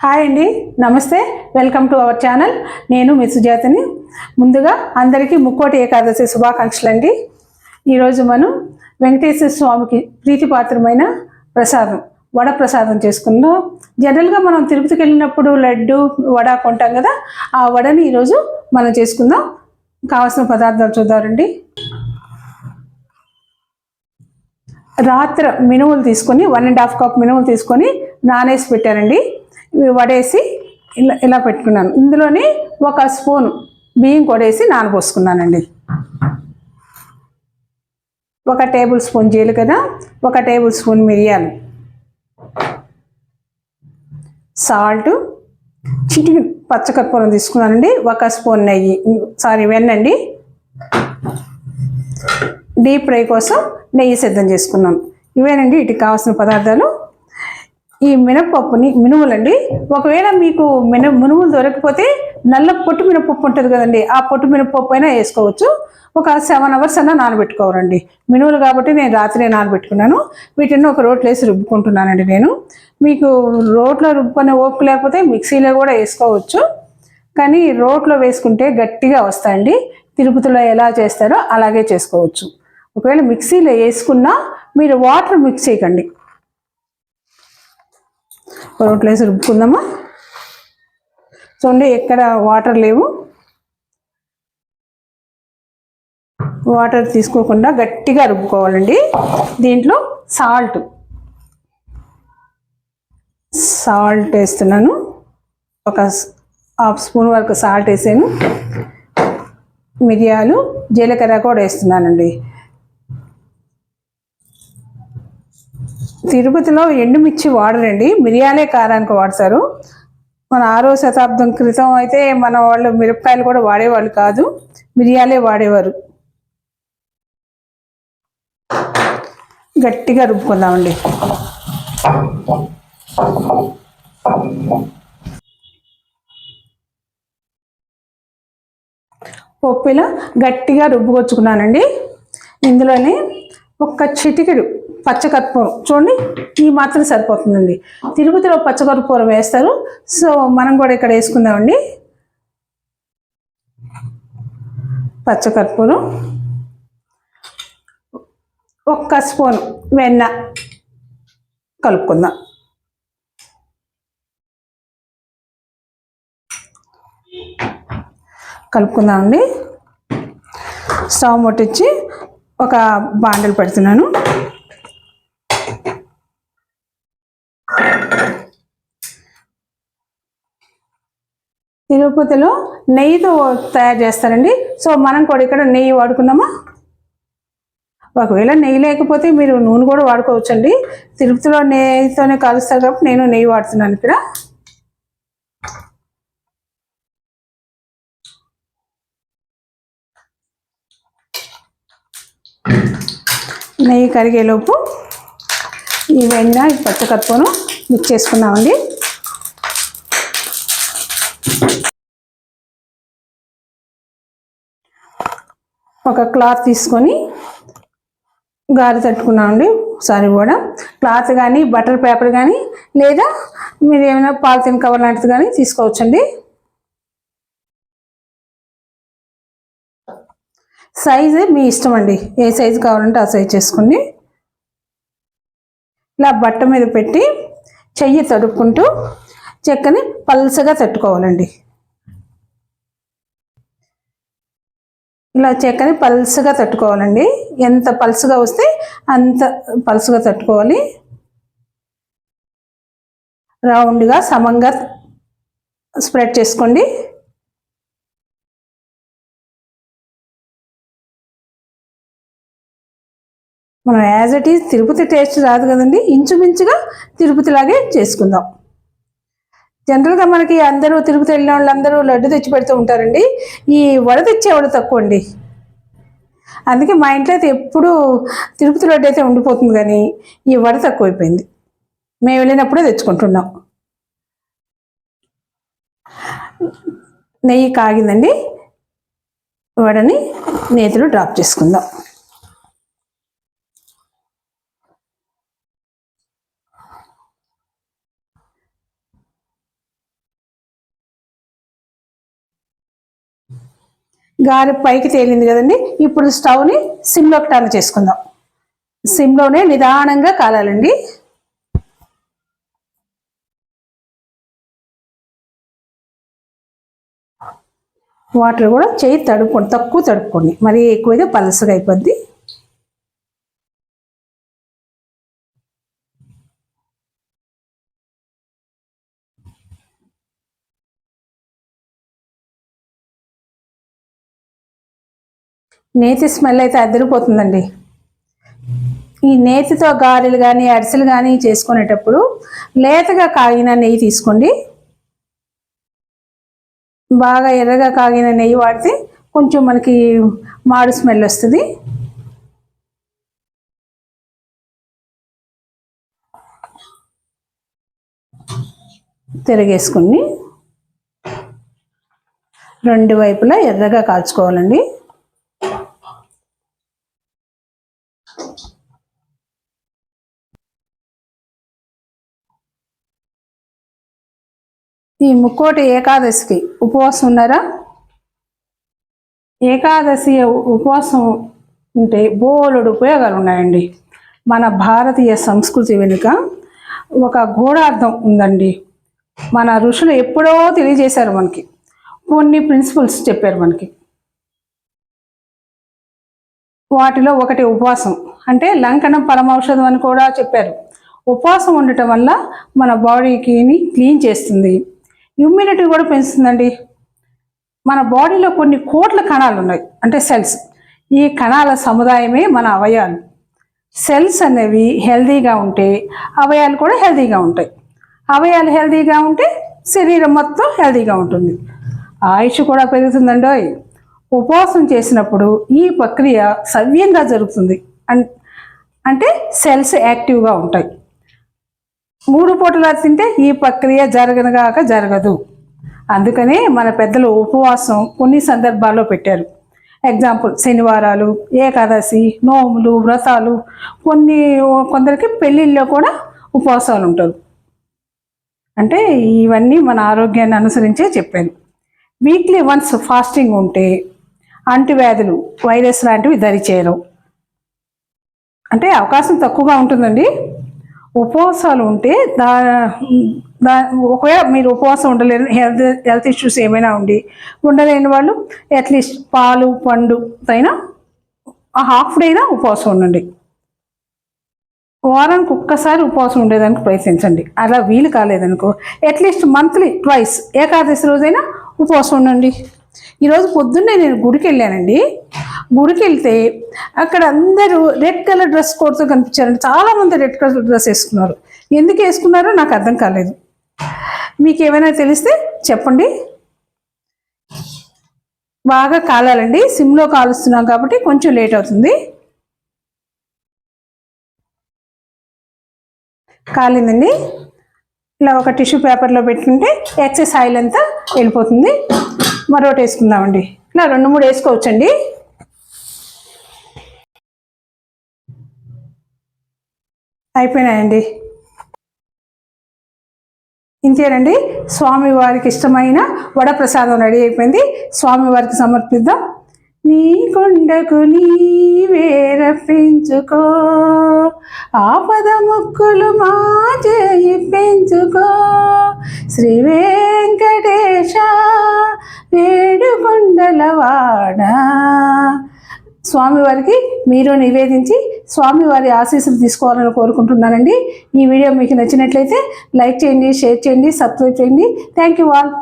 Hi అండి, నమస్తే. Welcome to our channel. నేను మీ సుజాతని. ముందుగా అందరికీ ముక్కోటి ఏకాదశి శుభాకాంక్షలు అండి. ఈరోజు మనం వెంకటేశ్వర స్వామికి ప్రీతిపాత్రమైన ప్రసాదం వడ ప్రసాదం చేసుకుందాం. జనరల్గా మనం తిరుపతికి వెళ్ళినప్పుడు లడ్డు వడ కొంటాం కదా, ఆ వడని ఈరోజు మనం చేసుకుందాం. కావాల్సిన పదార్థాలు చూద్దామండి. రాత్రి మినుములు తీసుకొని 1.5 కప్ మినుములు తీసుకొని నానేసి పెట్టానండి. వడేసి ఇలా పెట్టుకున్నాను. ఇందులోనే 1 స్పూను బియ్యం కొడేసి నానబోసుకున్నానండి. 1 టేబుల్ స్పూన్ జీలకర్ర, 1 టేబుల్ స్పూన్ మిరియాలు, సాల్ట్, చిటికి పచ్చకర్పూరం తీసుకున్నానండి, 1 స్పూన్ నెయ్యి, వెన్నండి. డీప్ ఫ్రై కోసం నెయ్యి సిద్ధం చేసుకున్నాను. ఇవేనండి వీటికి కావాల్సిన పదార్థాలు. ఈ మినుములండి, ఒకవేళ మీకు మినుములు దొరకకపోతే నల్ల పొట్టు మినపప్పు ఉంటుంది కదండి, ఆ పొట్టు మినపప్పు అయినా వేసుకోవచ్చు. ఒక 7 అవర్స్ అన్నా నానబెట్టుకోవాలండి. మినుములు కాబట్టి నేను రాత్రి నానబెట్టుకున్నాను. వీటిని ఒక రోట్లో వేసి రుబ్బుకుంటున్నానండి. నేను మీకు రోట్లో రుబ్బుకునే ఓపిక లేకపోతే మిక్సీలో కూడా వేసుకోవచ్చు, కానీ రోట్లో వేసుకుంటే గట్టిగా వస్తాయండి. తిరుపతిలో ఎలా చేస్తారో అలాగే చేసుకోవచ్చు. ఒకవేళ మిక్సీలో వేసుకున్నా మీరు వాటర్ మిక్స్ చేయకండి. రోట్లో వేసి రుబ్బుకుందామా. చూడండి, ఎక్కడ వాటర్ లేవు. వాటర్ తీసుకోకుండా గట్టిగా రుబ్బుకోవాలండి. దీంట్లో సాల్ట్ వేస్తున్నాను. 1/2 స్పూన్ వరకు సాల్ట్ వేసాను. మిరియాలు, జీలకర్ర కూడా వేస్తున్నానండి. తిరుపతిలో ఎండుమిర్చి వాడరండి, మిరియాలే కారానికి వాడతారు. మన 6వ శతాబ్దం క్రితం అయితే మన వాళ్ళు మిరపకాయలు కూడా వాడేవాళ్ళు కాదు, మిరియాలే వాడేవారు. గట్టిగా రుబ్బుకుందామండి. పప్పు ఇలా గట్టిగా రుబ్బుకొచ్చుకున్నానండి. ఇందులోనే 1 చిటికెడు పచ్చకర్పూరం, చూడండి ఈ మాత్రం సరిపోతుందండి. తిరుపతిలో పచ్చకర్పూరం వేస్తారు, సో మనం కూడా ఇక్కడ వేసుకుందామండి. పచ్చకర్పూరం, 1 స్పూన్ వెన్న కలుపుకుందాం. కలుపుకుందామండి. స్టవ్ ముట్టించి ఒక బాండలు పెడుతున్నాను. తిరుపతిలో నెయ్యితో తయారు చేస్తారండి, సో మనం కూడా ఇక్కడ నెయ్యి వాడుకున్నామా. ఒకవేళ నెయ్యి లేకపోతే మీరు నూనె కూడా వాడుకోవచ్చండి. తిరుపతిలో నెయ్యితోనే కాలుస్తారు కాబట్టి నేను నెయ్యి వాడుతున్నాను ఇక్కడ. నెయ్యి కరిగేలోపు ఈ వెన్న, ఈ పచ్చకర్పూరం మిక్స్ చేసుకున్నామండి. ఒక క్లాత్ తీసుకొని గాలి తట్టుకున్నామండి. కూడా క్లాత్ కానీ బటర్ పేపర్ కానీ, లేదా మీరు ఏమైనా పాలిథిన్ కవర్ లాంటిది కానీ తీసుకోవచ్చండి. సైజు మీ ఇష్టం అండి, ఏ సైజు కావాలంటే ఆ సైజు చేసుకోండి. ఇలా బట్ట మీద పెట్టి చెయ్యి తడుపుకుంటూ చెక్కని పల్సగా తట్టుకోవాలండి. ఇలా చెక్కని పల్సగా తట్టుకోవాలండి. ఎంత పల్సగా వస్తే అంత పల్సగా తట్టుకోవాలి. రౌండ్గా సమంగా స్ప్రెడ్ చేసుకోండి. మనం as it is Tirupati taste రాదు కదండి, ఇంచుమించుగా తిరుపతిలాగే చేసుకుందాం. జనరల్గా మనకి అందరూ తిరుపతి వెళ్ళిన వాళ్ళందరూ లడ్డు తెచ్చి పెడుతూ ఉంటారండి. ఈ వడ తెచ్చేవాడు తక్కువ అండి. అందుకే మా ఇంట్లో అయితే ఎప్పుడూ తిరుపతి లడ్డు అయితే ఉండిపోతుంది, కానీ ఈ వడ తక్కువైపోయింది. మేము వెళ్ళినప్పుడే తెచ్చుకుంటున్నాం. నెయ్యి కాగిందండి, వడని నేతిలో డ్రాప్ చేసుకుందాం. గారె పైకి తేలింది కదండి. ఇప్పుడు స్టవ్ని సిమ్లోకి టర్న్ చేసుకుందాం. సిమ్లోనే నిదానంగా కాలాలండి. వాటర్ కూడా చేయి తడుపుకోండి, తక్కువ తడుపుకోండి, మరీ ఎక్కువైతే పలసగా అయిపోద్ది. నేతి స్మెల్ అయితే అదిరిపోతుందండి. ఈ నేతితో గారెలు కానీ అరిసెలు కానీ చేసుకునేటప్పుడు లేతగా కాగిన నెయ్యి తీసుకోండి. బాగా ఎర్రగా కాగిన నెయ్యి వాడితే కొంచెం మనకి మాడు స్మెల్ వస్తుంది. తిరగేసుకుని రెండు వైపులా ఎర్రగా కాల్చుకోవాలండి. ఈ ముక్కోటి ఏకాదశికి ఉపవాసం ఉన్నారా? ఏకాదశి ఉపవాసం ఉంటే బోలెడు ఉపయోగాలు ఉన్నాయండి. మన భారతీయ సంస్కృతి వెనుక ఒక గూఢార్థం ఉందండి. మన ఋషులు ఎప్పుడో తెలియజేశారు మనకి, కొన్ని ప్రిన్సిపల్స్ చెప్పారు మనకి. వాటిలో ఒకటి ఉపవాసం, అంటే లంకనం పరమౌషధం అని కూడా చెప్పారు. ఉపవాసం ఉండటం వల్ల మన బాడీకి క్లీన్ చేస్తుంది, ఇమ్యూనిటీ కూడా పెంచుతుందండి. మన బాడీలో కొన్ని కోట్ల కణాలు ఉన్నాయి, అంటే సెల్స్. ఈ కణాల సముదాయమే మన అవయవాలు. సెల్స్ అనేవి హెల్తీగా ఉంటే అవయవాలు కూడా హెల్తీగా ఉంటాయి. అవయవాలు హెల్తీగా ఉంటే శరీరం మొత్తం హెల్తీగా ఉంటుంది, ఆయుష్ కూడా పెరుగుతుందండి. ఉపవాసం చేసినప్పుడు ఈ ప్రక్రియ సవ్యంగా జరుగుతుంది, అంటే సెల్స్ యాక్టివ్గా ఉంటాయి. 3 పూటలా తింటే ఈ ప్రక్రియ జరగనగాక జరగదు. అందుకనే మన పెద్దలు ఉపవాసం కొన్ని సందర్భాల్లో పెట్టారు. ఎగ్జాంపుల్ శనివారాలు, ఏకాదశి, నోములు, వ్రతాలు, కొందరికి పెళ్ళిళ్ళలో కూడా ఉపవాసాలు ఉంటారు. అంటే ఇవన్నీ మన ఆరోగ్యాన్ని అనుసరించే చెప్పాను. వీక్లీ వన్స్ ఫాస్టింగ్ ఉంటే అంటువ్యాధులు, వైరస్ లాంటివి దరిచేయరు, అంటే అవకాశం తక్కువగా ఉంటుందండి. ఉపవాసాలు ఉంటే ఒకవేళ మీరు ఉపవాసం ఉండలేరు, హెల్త్ ఇష్యూస్ ఏమైనా ఉండలేని వాళ్ళు అట్లీస్ట్ పాలు పండు అయినా హాఫ్ డే అయినా ఉపవాసం ఉండండి. వారానికి ఒక్కసారి ఉపవాసం ఉండేదానికి ప్రయత్నించండి. అలా వీలు కాలేదనుకో అట్లీస్ట్ మంత్లీ ట్వైస్ ఏకాదశి రోజైనా ఉపవాసం ఉండండి. ఈరోజు పొద్దున్నే నేను గుడికి వెళ్ళానండి. గుడికి వెళ్తే అక్కడ అందరూ రెడ్ కలర్ డ్రెస్ కోడ్తో కనిపించారండి. చాలామంది రెడ్ కలర్ డ్రెస్ వేసుకున్నారు. ఎందుకు వేసుకున్నారో నాకు అర్థం కాలేదు. మీకు ఏమైనా తెలిస్తే చెప్పండి. బాగా కాలాలండి, సిమ్లో కాలుస్తున్నాం కాబట్టి కొంచెం లేట్ అవుతుంది. కాలిందండి. ఇలా ఒక టిష్యూ పేపర్లో పెట్టుకుంటే ఎక్సెస్ ఆయిల్ అంతా వెళ్ళిపోతుంది. మరొకటి వేసుకుందామండి. ఇలా 2-3 వేసుకోవచ్చండి. అయిపోయినాయండి. ఇంతేనండి, స్వామివారికి ఇష్టమైన వడప్రసాదం రెడీ అయిపోయింది. స్వామివారికి సమర్పిద్దాం. నీ కొండకు నీవే రప్పించుకో, ఆపద ముక్కులు మా చేయి పెంచుకో, శ్రీ వెంకటేశ వేడుకొండలవాడ. స్వామివారికి మీరు నివేదించి స్వామివారి ఆశీస్సులు తీసుకోవాలని కోరుకుంటున్నానండి. ఈ వీడియో మీకు నచ్చినట్లయితే లైక్ చేయండి, షేర్ చేయండి, సబ్స్క్రైబ్ చేయండి. Thank you all.